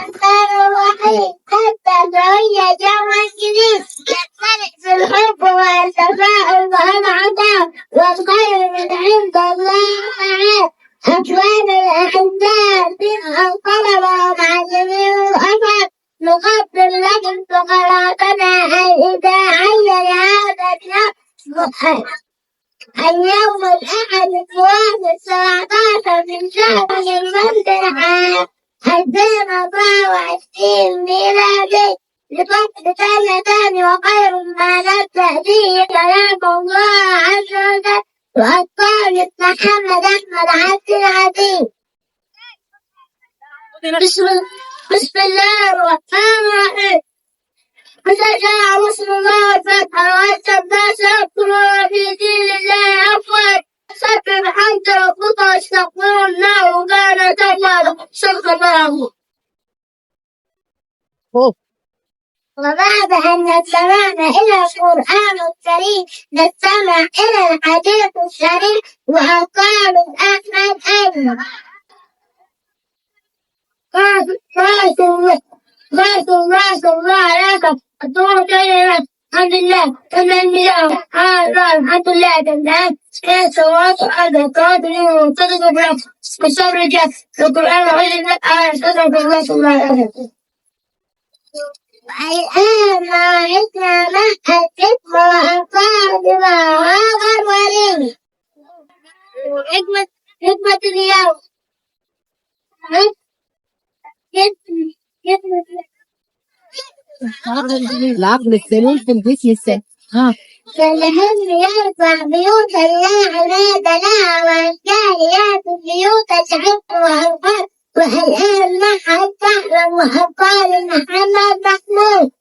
الرحيم حتى شوية جو جديد يختلف في الحب والتفاؤل والعطاء والخير من عند الله معاه أكوان الأحباء فيها الطلبة ومعلمين الأثر نقدم لكم فقراتنا الإذاعية لهذا اليوم اليوم الأحد 17 من شهر جمادى العام 2024 ميلادي لفصل سنتان وخير ما نبدأ به كلام الله عز وجل والطالب محمد أحمد عبد العزيز. بسم الله الرحمن الرحيم. إذا جاء رسول الله الفتح وأتى الناس يدخلون في دين الله أفواجا سبح بحمد ربك واستغفر الله كان توابا صدق الله. وبعد أن استمعنا إلى القرآن الكريم نستمع إلى الحديث الشريف وأقوال أحمد أيضا. بارك الله عليك الدور كلمة الحمد لله تمام الله الحمد لله تمام كان سوات هذا قادر وصدق برأس بصبر جاء القرآن علم صدق الله عليه. والآن موعدنا مع الحكمة وأنصار بما هذا الولي حكمة اليوم العقل السليم في البيت لسه فالهم يرفع بيوت العباد لها والجاهلات بيوت الحق والقرب والآن مع الفحر وأبطال محمد محمود.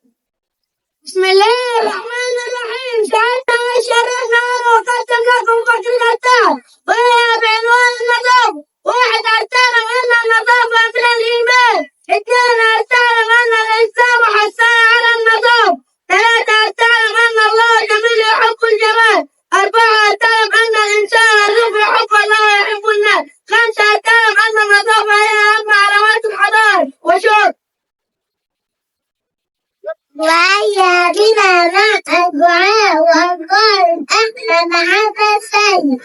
بسم الله الرحمن الرحيم. سعدنا وشرفنا وقدم لكم فصل الأبطال وهي بعنوان النظام. واحد أرسلنا أن النظافة من الإيمان. اثنين أرسلنا أن الإنسان حسن على النظام. ثلاثة أرسلنا أن الله جميل يحب الجمال. أربعة أرسلنا أن الإنسان يذوق يحب الله ويحب الناس. خمسة أرسلنا أن النظافة هي أهم علامات الحضارة وشكرا. وهيا بنا مع الدعاء وأقوال أحمد عبد السيد.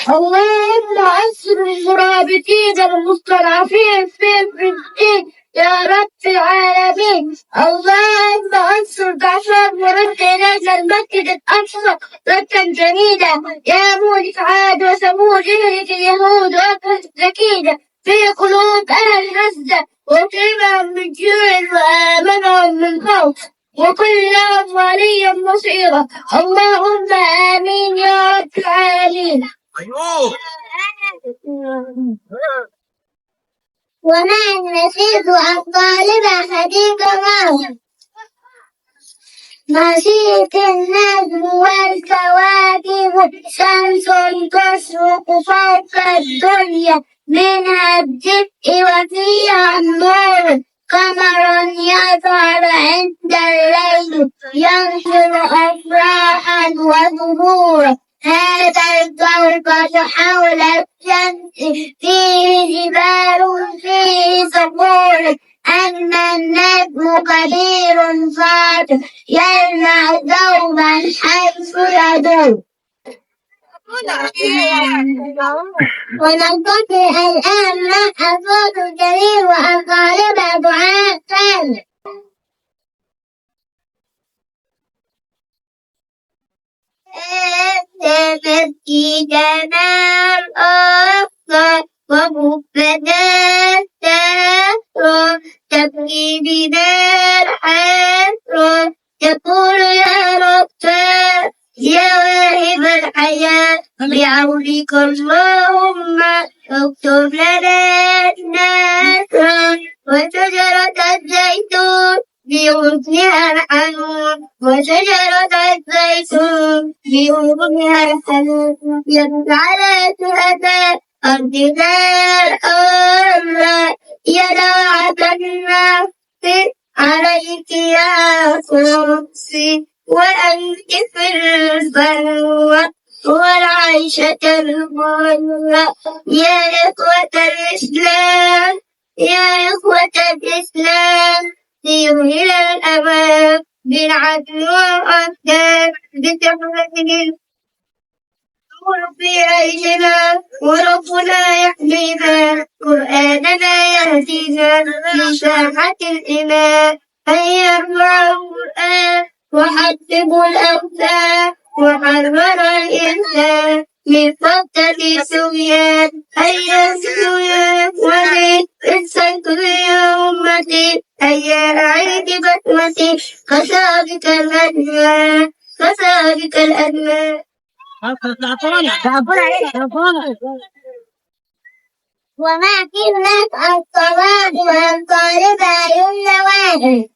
اللهم انصر المرابطين المستضعفين في فلسطين يا رب العالمين. اللهم انصر ضعفاء ورد إلينا المسجد الأقصى ردا جميلا يا مولك عاد وثمود اهلك اليهود وأبهت السكينة في قلوب أهل غزة وقيمهم من جوع وآمنهم من خوف وكل لهم وليا نصيرا. اللهم آمين يا رب العالمين. ومع المسيح الطالبة خديجة الله مشيت النجم والكواكب شمس تشرق فوق الدنيا منها الدفء وفيها النور قمر يظهر عند الليل ينشر أفراحا وزهورا. هذا الكوكب حول الشمس فيه جبال فيه صخور. أما النجم كبير صاد يلمع دوما حيث يدور. وننتقل الآن مع صوت الجليل وأقارب دعاء ثاني. تبكي جمال أخضر ومبتدأ تهر تبكي بدار حسر تقول يا رب يا واهب الحياة بعونك اللهم اكتب لنا نصرا. وشجرة الزيتون بحسنها الحنون وشجرة الزيتون بحسنها الحنون يجعل شهداء أرض دار حرة يدعى النفس عليك يا قدسي وأنت في البلوى والعيشة المرة. يا إخوة الإسلام يا إخوة الإسلام سيروا إلى الأمام بالعدل والإحسان بتحمل في عيشنا وربنا يحمينا قرآننا يهدينا لساحة الإيمان هيا ارفعوا القرآن وحببوا الأوثان وحرر الإنسان من فتة السويان هيا اسكتوا يا إخواني اسكتوا يا أمتي هيا أعيد بسمتي خسارك الأدنى خسارك الأدنى وما كلت الصواب والطالب النواهي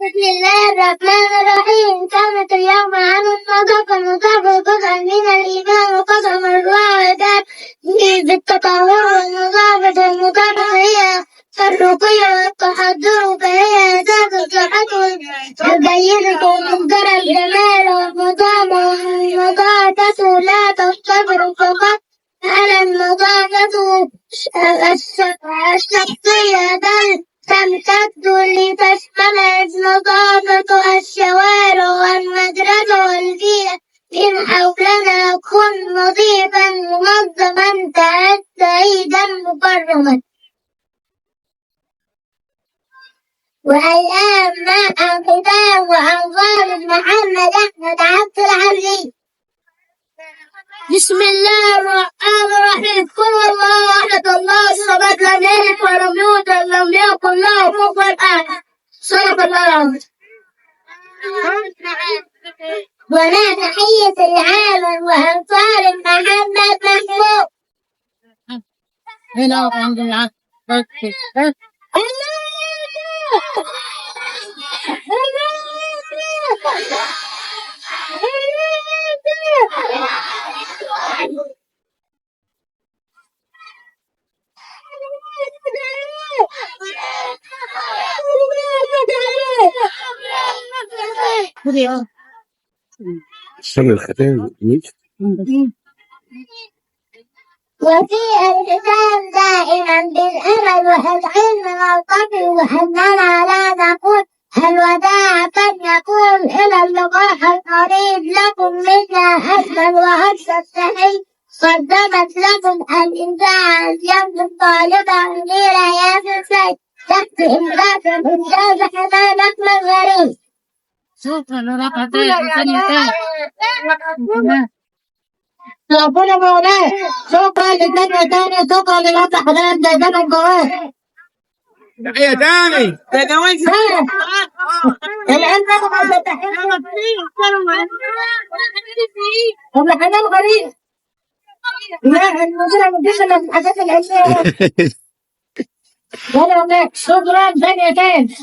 بسم الله الرحمن الرحيم كانت اليوم عن الصدق المطابقة من الإيمان وقسم الواحدات بالتطهر والنظافة المطابقة هي الرقية والتحضر فهي ذات الصحة والبينة مقدر الجمال والنظام والنظافة لا تقتصر فقط على النظافة الشخصية بل تمتد لتشمل نظافة الشوارع والمدرسة والبيئة من حولنا كن نظيفا منظما تعد سعيدا مكرما. والآن مع الختام وأنظار محمد أحمد عبد العزيز. بسم الله الرحمن الرحيم قل الله أحد الله الصمد لم يلد ولم يولد ولم يكن له كفوا أحد صدق الله العظيم. ولا تحية العالم وأنصار محمد محمود. هنا عند العصر. استنى الختام وفي الختام دائما بالأمل والعلم والقبل وأننا لا نقول الوداع بل نقول إلى اللقاء القريب لكم منا أجمل وأجمل تحية قدمت لكم الإذاعة اليوم الطالبة أميرة ياسر سيد تحت إملاك الإنجاز حمام أحمد غريب. شكرا لك. ربنا مولاي شكرا للنبي تاني شكرا للأب حضرتك دايما جواه. تحية تاني الآن ناخد التحية طب حنان غريب. لا المدير مديش إلا في الحاجات العلمية. ولا شكرا ثانية تاني.